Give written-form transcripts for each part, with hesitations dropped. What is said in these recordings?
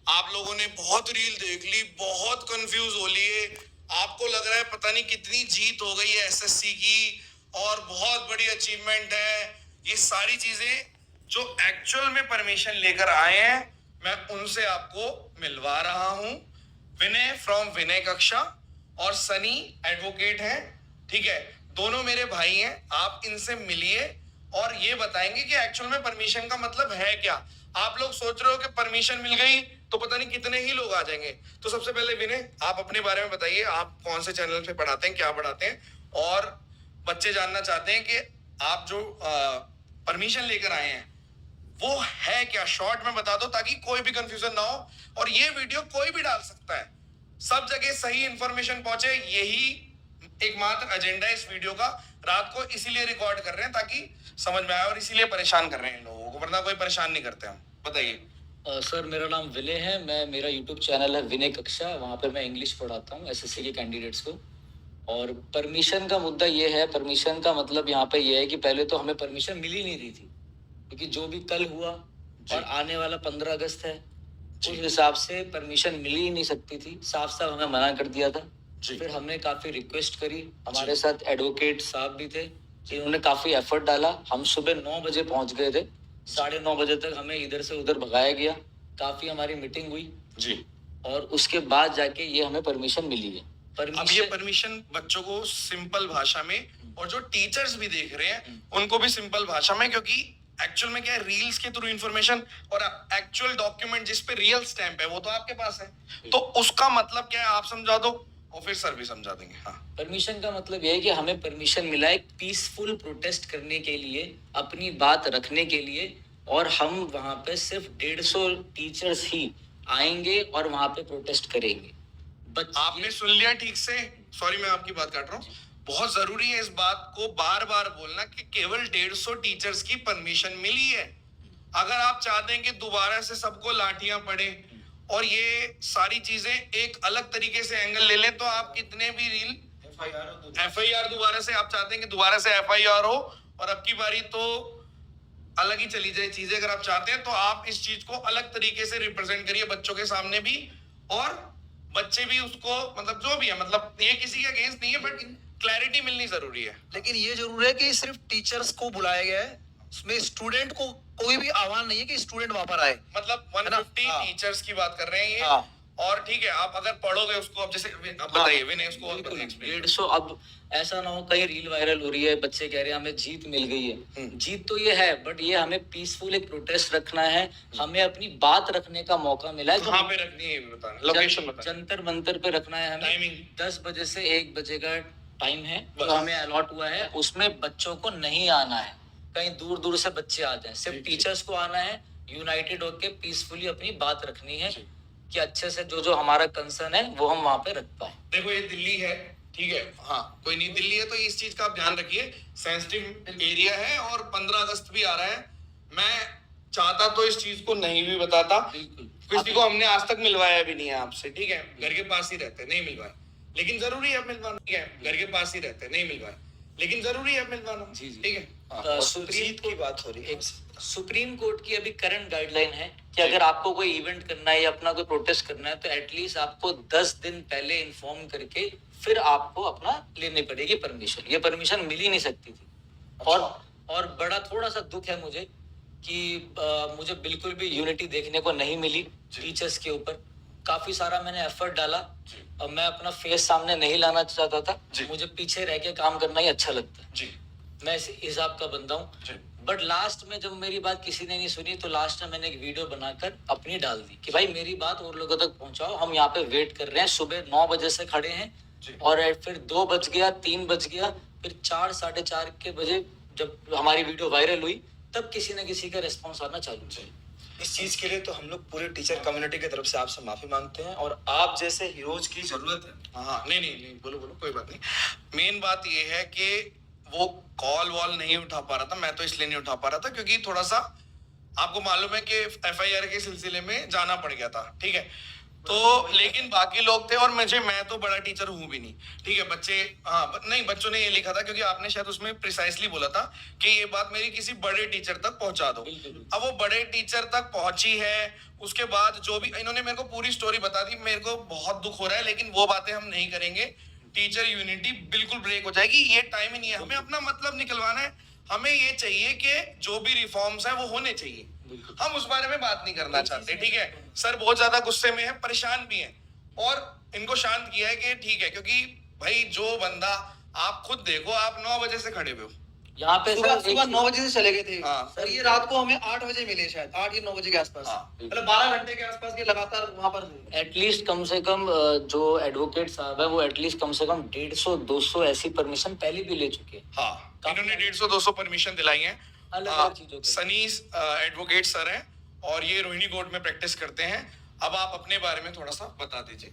आप लोगों ने बहुत रील देख ली, बहुत कंफ्यूज हो लिए, आपको लग रहा है पता नहीं कितनी जीत हो गई है एसएससी की और बहुत बड़ी अचीवमेंट है। ये सारी चीजें जो एक्चुअल में परमिशन लेकर आए हैं, मैं उनसे आपको मिलवा रहा हूं। विनय फ्रॉम विनय कक्षा और सनी एडवोकेट हैं, ठीक है। दोनों मेरे भाई हैं, आप इनसे मिलिए और ये बताएंगे कि एक्चुअल में परमिशन का मतलब है क्या। आप लोग सोच रहे हो कि परमिशन मिल गई तो पता नहीं कितने ही लोग आ जाएंगे। तो सबसे पहले विनय, आप अपने बारे में बताइए, आप कौन से चैनल पे पढ़ाते हैं, क्या पढ़ाते हैं, और बच्चे जानना चाहते हैं कि आप जो परमिशन लेकर आए हैं वो है क्या। शॉर्ट में बता दो ताकि कोई भी कंफ्यूजन ना हो। और ये वीडियो कोई भी डाल सकता है, सब जगह सही इंफॉर्मेशन पहुंचे, यही एकमात्र एजेंडा है इस वीडियो का। रात को इसीलिए रिकॉर्ड कर रहे हैं ताकि समझ में आए, और इसीलिए परेशान कर रहे हैं इन लोगों को, वरना कोई परेशान नहीं करते हम। बताइए। सर मेरा नाम विनय है। मेरा यूट्यूब चैनल है विनय कक्षा। वहाँ पे मैं इंग्लिश पढ़ाता हूँ एसएससी के कैंडिडेट्स को। और परमिशन का मुद्दा ये है, परमिशन का मतलब यहाँ पे ये है कि पहले तो हमें परमिशन मिल ही नहीं रही थी, क्योंकि जो भी कल हुआ और आने वाला 15 अगस्त है, उस हिसाब से परमिशन मिल ही नहीं सकती थी। साफ साफ हमें मना कर दिया था। फिर हमने काफी रिक्वेस्ट करी, हमारे साथ एडवोकेट साहब भी थे, इन्होंने काफी एफर्ट डाला। हम सुबह 9 बजे पहुंच गए थे, 9:30 बजे तक हमें इधर से उधर भगाया गया। काफी हमारी मीटिंग हुई जी, और उसके बाद जाके ये हमें परमिशन मिली है। अब ये परमिशन बच्चों को सिंपल भाषा में, और जो टीचर्स भी देख रहे हैं उनको भी सिंपल भाषा में, क्योंकि एक्चुअल में क्या है, रील्स के थ्रू इंफॉर्मेशन और एक्चुअल डॉक्यूमेंट जिस पे रियल स्टैंप है वो तो आपके पास है, तो उसका मतलब क्या है आप समझा दो और फिर सर भी समझा देंगे। हाँ, परमिशन का मतलब यह है कि हमें परमिशन मिला है पीसफुल प्रोटेस्ट करने के लिए, अपनी बात रखने के लिए। और हम वहां पे सिर्फ 150 टीचर्स ही आएंगे और वहां पे प्रोटेस्ट करेंगे। आपने सुन लिया ठीक से। सॉरी मैं आपकी बात काट रहा हूँ। बहुत जरूरी है इस बात को बार बार बोलना कि केवल 150 टीचर्स की परमिशन मिली है। अगर आप चाहते हैं कि दोबारा से सबको लाठियां पड़े और ये सारी चीजें एक अलग तरीके से एंगल ले लें, तो आप कितने भी रील एफआईआर दोबारा से, आप चाहते हैं कि दोबारा से एफआईआर हो और अब की बारी तो अलग ही चली जाए चीजें। अगर आप चाहते हैं तो आप इस चीज को अलग तरीके से रिप्रेजेंट करिए बच्चों के सामने भी, और बच्चे भी उसको, मतलब जो भी है, मतलब ये किसी के अगेंस्ट नहीं है, बट क्लैरिटी मिलनी जरूरी है। लेकिन ये जरूर है कि सिर्फ टीचर्स को बुलाया गया है, उसमें स्टूडेंट को कोई भी आह्वान नहीं है कि स्टूडेंट वहां पर आए। मतलब 150 टीचर्स की बात कर रहे हैं ये। हाँ। और ठीक है, आप अगर पढ़ोगे उसको, अब जैसे आप बताइए विनय, उसको 150। अब ऐसा ना हो कहीं रील वायरल हो रही है, बच्चे कह रहे हैं हमें जीत मिल गई है। जीत तो ये है, बट ये हमें पीसफुल एक प्रोटेस्ट रखना है, हमें अपनी बात रखने का मौका मिला है। कहाँ पे रखनी है बताना, लोकेशन बताना। जंतर मंतर पे रखना है हमें। टाइमिंग 10 बजे से 1 बजे का टाइम है जो हमें अलॉट हुआ है। उसमें बच्चों को नहीं आना है, कहीं दूर दूर से बच्चे आ जाए, सिर्फ टीचर्स को आना है, यूनाइटेड होकर पीसफुली अपनी बात रखनी है कि अच्छे से जो जो हमारा कंसर्न है वो हम वहां पे रख पाए। देखो ये दिल्ली है, ठीक है, हाँ कोई नहीं, दिल्ली है तो इस चीज का आप ध्यान रखिए, सेंसिटिव एरिया है और 15 अगस्त भी आ रहा है। मैं चाहता तो इस चीज को नहीं भी बताता, किसी को हमने आज तक मिलवाया भी नहीं है आपसे, ठीक है, घर के पास ही रहते नहीं मिलवाए, लेकिन जरूरी है मिलवाना, ठीक है, घर के पास ही रहते नहीं मिलवाए, लेकिन जरूरी है मिलवाना, ठीक है। सुप्रीम की बात हो रही है। सुप्रीम कोर्ट की अभी करंट गाइडलाइन है कि अगर आपको कोई इवेंट करना है या अपना कोई प्रोटेस्ट करना है तो एटलीस्ट आपको 10 दिन पहले इन्फॉर्म करके फिर आपको अपना लेनी पड़ेगी परमिशन। ये परमिशन मिल ही नहीं सकती थी। और बड़ा थोड़ा सा दुख है मुझे कि मुझे बिल्कुल भी यूनिटी देखने को नहीं मिली टीचर्स के ऊपर। काफी सारा मैंने एफर्ट डाला और मैं अपना फेस सामने नहीं लाना चाहता था, मुझे पीछे रह के काम करना ही अच्छा लगता है जी। मैं इस हिसाब का बंदा हूँ। बट लास्ट में जब मेरी बात किसी ने नहीं सुनी तो लास्ट में मैंने एक वीडियो बनाकर अपनी डाल दी कि भाई मेरी बात और लोगों तक पहुंचाओ, हम यहाँ पे वेट कर रहे हैं, सुबह 9 बजे से खड़े हैं। और फिर 2 बज गया, 3 बज गया, फिर 4, 4:30 के बजे जब हमारी वीडियो वायरल हुई तब किसी न किसी का रिस्पॉन्स आना चालू हुआ। इस चीज के लिए तो हम लोग पूरे टीचर कम्युनिटी की तरफ से आपसे माफी मांगते हैं और आप जैसे हीरोज की जरूरत है। हाँ नहीं, बोलो कोई बात नहीं। मेन बात ये है कि वो कॉल वॉल नहीं उठा पा रहा था, मैं तो इसलिए नहीं उठा पा रहा था क्योंकि थोड़ा सा आपको मालूम है कि एफआईआर के सिलसिले में जाना पड़ गया था, ठीक है। तो लेकिन बाकी लोग थे और मैं तो बड़ा टीचर हूं भी नहीं, ठीक है। बच्चे, हाँ नहीं, बच्चों ने ये लिखा था क्योंकि आपने शायद उसमें प्रिसाइसली बोला था कि ये बात मेरी किसी बड़े टीचर तक पहुंचा दो। अब वो बड़े टीचर तक पहुंची है, उसके बाद जो भी इन्होंने मेरे को पूरी स्टोरी बता दी, मेरे को बहुत दुख हो रहा है, लेकिन वो बातें हम नहीं करेंगे। टीचर यूनिटी बिल्कुल ब्रेक हो जाएगी, ये टाइम ही नहीं है। हमें अपना मतलब निकलवाना है, हमें ये चाहिए कि जो भी रिफॉर्म्स है वो होने चाहिए, हम उस बारे में बात नहीं करना चाहते, ठीक है। सर बहुत ज्यादा गुस्से में है, परेशान भी हैं, और इनको शांत किया है कि ठीक है, क्योंकि भाई जो बंदा, आप खुद देखो, आप 9 बजे से खड़े हुए हो, यहाँ पे सुबह सर सुबह 9 बजे से चले गए थे हाँ। सर, ये रात को हमें 8 बजे मिले, शायद 8 या 9 बजे के आसपास, हाँ, मतलब 12 घंटे के आसपास के लगातार वहां पर थे। एटलीस्ट कम से कम जो एडवोकेट साहब है वो एटलीस्ट कम से कम 150-200 ऐसी परमिशन पहले भी ले चुके हैं। हाँ, इन्होंने 150-200 परमिशन दिलाई है। अलग-अलग चीजों के। सनीस एडवोकेट सर हैं और ये रोहिणी कोर्ट में प्रैक्टिस करते हैं। अब आप अपने बारे में थोड़ा सा बता दीजिए।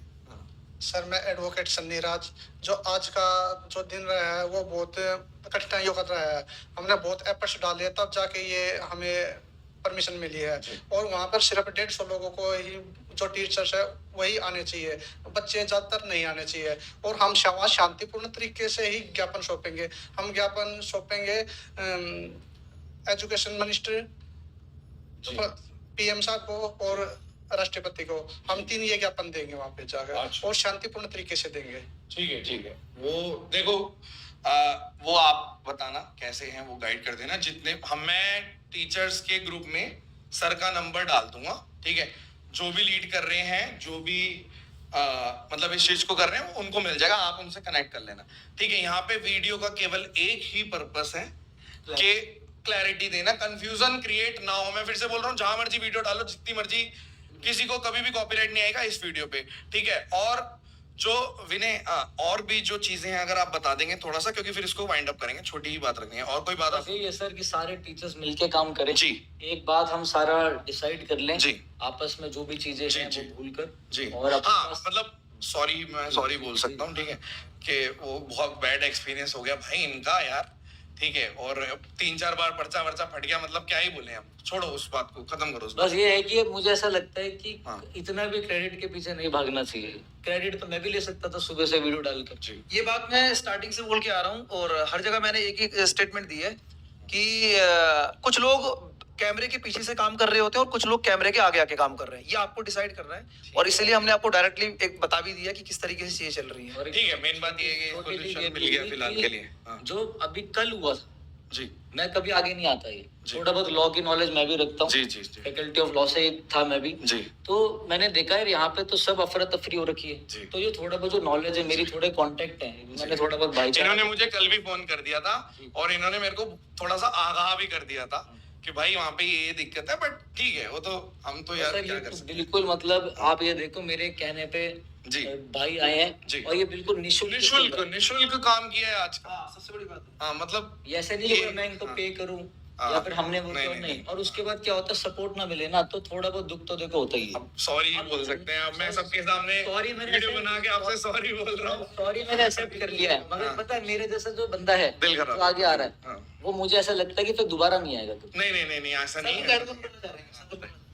सर मैं एडवोकेट सन्नी राज, जो आज का जो दिन रहा है वो बहुत कठिनाइयों का रहा है। हमने बहुत एफर्ट्स डाले तब जाके ये हमें परमिशन मिली है, और वहाँ पर सिर्फ 150 लोगों को ही, जो टीचर्स है वही आने चाहिए, बच्चे ज़्यादातर नहीं आने चाहिए। और हम शांतिपूर्ण तरीके से ही ज्ञापन सौंपेंगे। हम ज्ञापन सौंपेंगे एजुकेशन मिनिस्टर, पीएम साहब को और राष्ट्रपति को। हम 3 ये ज्ञापन देंगे वहां पे जाकर, अच्छा। और शांतिपूर्ण तरीके से देंगे। ठीक है, ठीक है। वो देखो, वो आप बताना कैसे हैं, वो गाइड कर देना। जितने मैं टीचर्स के ग्रुप में सर का नंबर डाल दूंगा, ठीक है। जो भी लीड कर रहे हैं, जो भी मतलब इस चीज को कर रहे हैं, उनको मिल जाएगा, आप उनसे कनेक्ट कर लेना, ठीक है। यहाँ पे वीडियो का केवल एक ही पर्पस है कि क्लैरिटी देना, कंफ्यूजन क्रिएट ना हो। मैं फिर से बोल रहा हूँ, जहां मर्जी वीडियो डालो, जितनी मर्जी, किसी को कभी भी कॉपीराइट नहीं आएगा इस वीडियो पे, ठीक है। और जो विनय, और भी जो चीजें हैं अगर आप बता देंगे थोड़ा सा, क्योंकि फिर इसको वाइंड अप करेंगे, छोटी ही बात रखनी है। और कोई बात बस आप? यही है सर कि सारे टीचर्स मिलके काम करें जी। एक बात हम सारा डिसाइड कर लें जी। आपस में, जो भी चीजें जी, हैं जी। वो भूल कर जी, और अपने हाँ, पास- मतलब सॉरी, मैं सॉरी बोल सकता हूँ, ठीक है, कि वो बहुत बैड एक्सपीरियंस हो गया भाई इनका यार, ठीक है। और 3-4 बार पर्चा वर्चा फट गया, मतलब क्या ही बोले हम, छोड़ो उस बात को, खत्म करो उस बात बस ये है कि मुझे ऐसा लगता है कि हाँ। इतना भी क्रेडिट के पीछे नहीं भागना चाहिए। क्रेडिट तो मैं भी ले सकता था सुबह से वीडियो डालकर। जी। ये बात मैं स्टार्टिंग से बोल के आ रहा हूँ, और हर जगह मैंने एक ही स्टेटमेंट दी है कि कुछ लोग कैमरे के पीछे से काम कर रहे होते हैं और कुछ लोग कैमरे के आगे आके काम कर रहे हैं। ये आपको डिसाइड करना है, और इसीलिए हमने आपको डायरेक्टली एक बता भी दिया कि किस तरीके से चीजें चल रही है। और ठीक है, मेन बात ये है कि छोटी सी solution ये मिल गया भी फिलहाल कि के लिए। हाँ। जो अभी कल हुआ था, जी, मैं कभी आगे नहीं आता ये, जी। थोड़ा बहुत लॉ की नॉलेज मैं भी रखता जी, हूँ, जी, जी। फैकल्टी ऑफ लॉ से था मैं भी। जी। तो मैंने देखा है यहाँ पे तो सब अफरा तफरी हो रखी जी। है, तो ये थोड़ा बहुत जो नॉलेज है, मेरी थोड़े कांटेक्ट है, मैंने थोड़ा बहुत भाईचारा। इन्होंने मुझे कल भी फोन कर दिया था, और इन्होंने मेरे को थोड़ा सा आगाह भी कर दिया था कि भाई वहाँ पे ये दिक्कत है, बट ठीक है, वो तो हम तो यार सर क्या ये कर तो सकते हैं। बिल्कुल, मतलब आप ये देखो, मेरे कहने पे जी। भाई आए जी। हैं, और ये बिल्कुल निशुल्क निशुल्क काम किया है आज का। हाँ, सबसे बड़ी बात है। हाँ, मतलब ये ऐसे नहीं ये- कि मैं इनको हाँ। पे करूं हाँ। या फिर हमने वो नहीं, तो नहीं, नहीं। नहीं। और उसके बाद क्या होता है, सपोर्ट ना मिले ना, तो थोड़ा बहुत दुख तो देखो होता ही है। अब सॉरी बोल सकते हैं। अब मैं सबके सामने Sorry मैंने वीडियो ऐसे- बना के आपसे सॉरी बोल रहा हूँ। सॉरी मैंने एक्सेप्ट कर लिया है, मगर हाँ। पता है मेरे जैसा जो बंदा है दिल खराब। जो आगे आ रहा है, हाँ। वो मुझे ऐसा लगता है कि फिर दोबारा नहीं आएगा कभी। नहीं, नहीं, नहीं, नहीं, ऐसा नहीं है।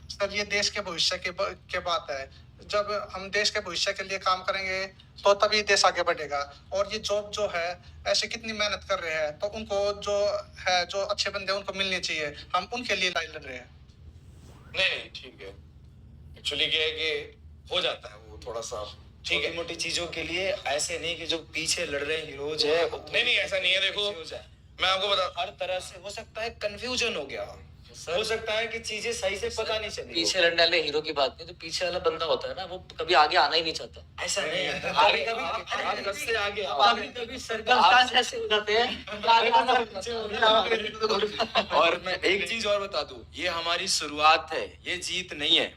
सर ये देश के भविष्य के बात है। जब हम देश के भविष्य के लिए काम करेंगे तो तभी देश आगे बढ़ेगा। और ये जॉब जो है, ऐसे कितनी मेहनत कर रहे हैं, तो उनको जो है, जो अच्छे बंदे उनको मिलने चाहिए। हम उनके लिए लड़ रहे हैं। नहीं, ठीक है। एक्चुअली क्या है कि हो जाता है वो थोड़ा सा, ठीक है। मोटी चीजों के लिए ऐसे नहीं कि जो पीछे लड़ रहे हीरोज है। नहीं, नहीं, ऐसा नहीं है। देखो, मैं आपको बता, हर तरह से हो सकता है कंफ्यूजन हो गया, हो सकता है कि चीजें सही से पता नहीं चली। पीछे लड़ने वाले हीरो की बात नहीं, तो पीछे वाला बंदा होता है ना, वो कभी आगे आना ही नहीं चाहता। ऐसा नहीं है, आगे कभी आप सबसे आगे आओ। कभी सर्कमस्टांस ऐसे हो जाते हैं कि आगे आना और मैं एक चीज और बता दूं, ये हमारी शुरुआत है, ये जीत नहीं है।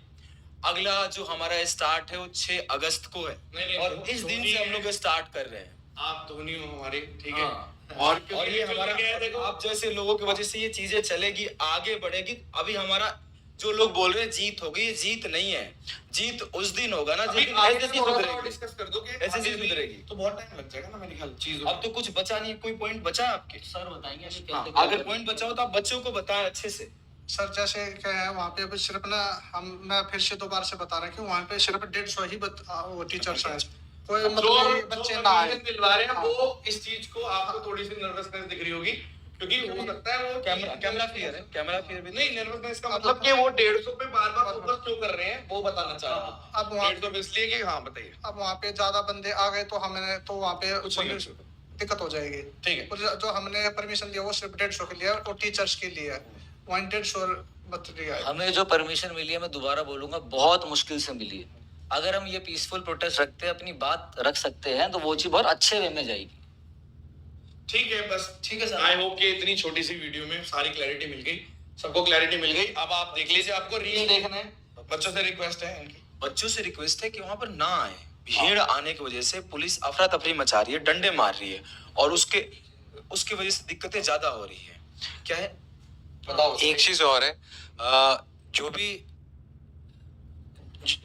अगला जो हमारा स्टार्ट है वो 6 अगस्त को है, नहीं, नहीं, और इस दिन से हम लोग स्टार्ट कर रहे हैं। आप धोनी हो हमारे, ठीक है। हाँ। और और ये हमारा, क्या है, देखो, आप जैसे लोगों की वजह से ये चीजें चलेगी, आगे बढ़ेगी। अभी हमारा जो लोग बोल रहे हैं जीत होगी, ये जीत नहीं है। जीत उस दिन होगा ना जिस अभी दिन आगे ऐसे थोड़ा सा सुधरेगी। डिस्कस कर दो कि ऐसे आगे चीज भी सुधरेगी। तो बहुत टाइम लग जाएगा ना मेरे ख्याल चीज। अब तो कुछ बचा नहीं, कोई पॉइंट बचा है आपके? सर बताएंगे अभी हाँ, कैसे क्या अगर करना है। पॉइंट बचा हो तो आप बच्चों को बताएं अच्छे से। सर जैसे क्या है वहाँ पे अभी सिर्फ ना मैं फिर से दोबारा से बता रहा हूँ कि वहाँ पे सिर्फ 150 ही वो टीचर्स हैं, कोई जो मतलब ये जो बच्चे ना आए। permission दिलवा रहे हैं हाँ। वो इस चीज को आपको थोड़ी सी नर्वसनेस दिख रही होगी, क्योंकि हो सकता है वो कैमरा क्लियर है, कैमरा क्लियर भी नहीं, नर्वसनेस का मतलब कि वो 150 पे बार बार फोकस क्यों कर रहे हैं वो बताना चाह रहा हूँ। अब वहाँ 150 पे इसलिए कि हाँ बताइए। अब वहाँ पे ज्यादा बंदे आ गए तो हमें तो वहाँ पे कुछ नहीं कर सकते। दिक्कत हो जाएगी। ठीक है। और जो हमने परमिशन दिया वो सिर्फ 150 के लिए है और टीचर्स के लिए है, 150 मत दिया है। हमें जो परमिशन मिली है, मैं दोबारा बोलूंगा, बहुत मुश्किल से मिली है। अगर हम ये पीसफुल प्रोटेस्ट रखते हैं, अपनी बात रख सकते हैं, तो वो चीज बहुत अच्छे वे में जाएगी। ठीक है, बस ठीक है सर। आई होप कि इतनी छोटी सी वीडियो में सारी क्लैरिटी मिल गई, सबको क्लैरिटी मिल गई। अब आप देख लीजिए, आपको रील देखना है, बच्चों से रिक्वेस्ट है इनकी। बच्चों से रिक्वेस्ट है कि वहां पर ना आए। भीड़ आने की वजह से पुलिस अफरा तफरी मचा रही है, डंडे मार रही है और उसके वजह से दिक्कतें ज्यादा हो रही है। क्या है बताओ। एक चीज और है, जो भी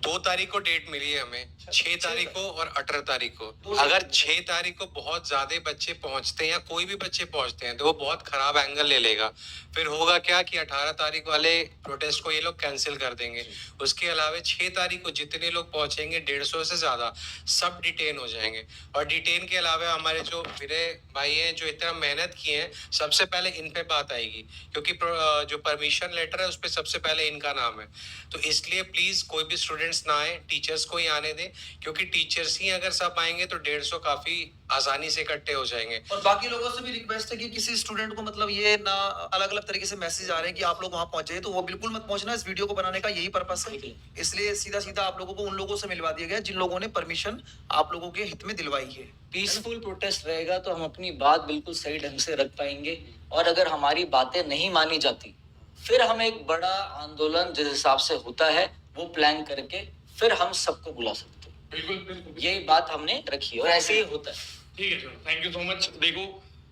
2 तारीख को डेट मिली है हमें, 6 तारीख को और 18 तारीख को। अगर 6 तारीख को बहुत ज्यादा बच्चे पहुंचते हैं या कोई भी बच्चे पहुंचते हैं तो वो बहुत खराब एंगल ले लेगा। फिर होगा क्या कि 18 तारीख वाले प्रोटेस्ट को ये लोग कैंसिल कर देंगे। उसके अलावा 6 तारीख को जितने लोग पहुंचेंगे 150 से ज्यादा सब डिटेन हो जाएंगे। और डिटेन के अलावा हमारे जो विनय भाई हैं जो इतना मेहनत किए हैं, सबसे पहले इन पे बात आएगी, क्योंकि जो परमिशन लेटर है उस पर सबसे पहले इनका नाम है। तो इसलिए प्लीज कोई भी स्टूडेंट्स ना आए, टीचर्स को ही आने दें, क्योंकि टीचर्स ही अगर सब आएंगे तो 150 काफी आसानी से इकट्ठे हो जाएंगे। और बाकी लोगों से भी रिक्वेस्ट है कि किसी स्टूडेंट को मतलब ये ना अलग अलग तरीके से मैसेज आ रहे हैं कि आप लोग वहां पहुंचे, तो वो बिल्कुल मत पहुंचना। इस वीडियो को बनाने का यही पर्पस है, इसलिए सीधा सीधा आप लोगों को उन लोगों से मिलवा दिया गया जिन लोगों ने परमिशन आप लोगों के हित में दिलवाई है। पीसफुल प्रोटेस्ट रहेगा तो हम अपनी बात बिल्कुल सही ढंग से रख पाएंगे। और अगर हमारी बातें नहीं मानी जाती, फिर हम एक बड़ा आंदोलन जिस हिसाब से होता है वो प्लान करके फिर हम सबको बुला सकते हैं। बिल्कुल बिल्कुल, यही बात हमने रखी है और ऐसे ही होता है। ठीक है, थैंक यू सो मच। देखो,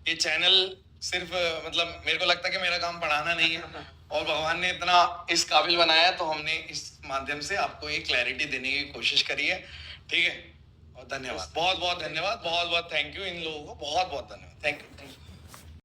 ये चैनल सिर्फ मतलब मेरे को लगता है कि मेरा काम पढ़ाना नहीं है, और भगवान ने इतना इस काबिल बनाया तो हमने इस माध्यम से आपको एक क्लैरिटी देने की कोशिश करी है। ठीक है, और धन्यवाद, बहुत बहुत धन्यवाद, बहुत बहुत थैंक यू इन लोगों को, बहुत बहुत धन्यवाद, थैंक यू।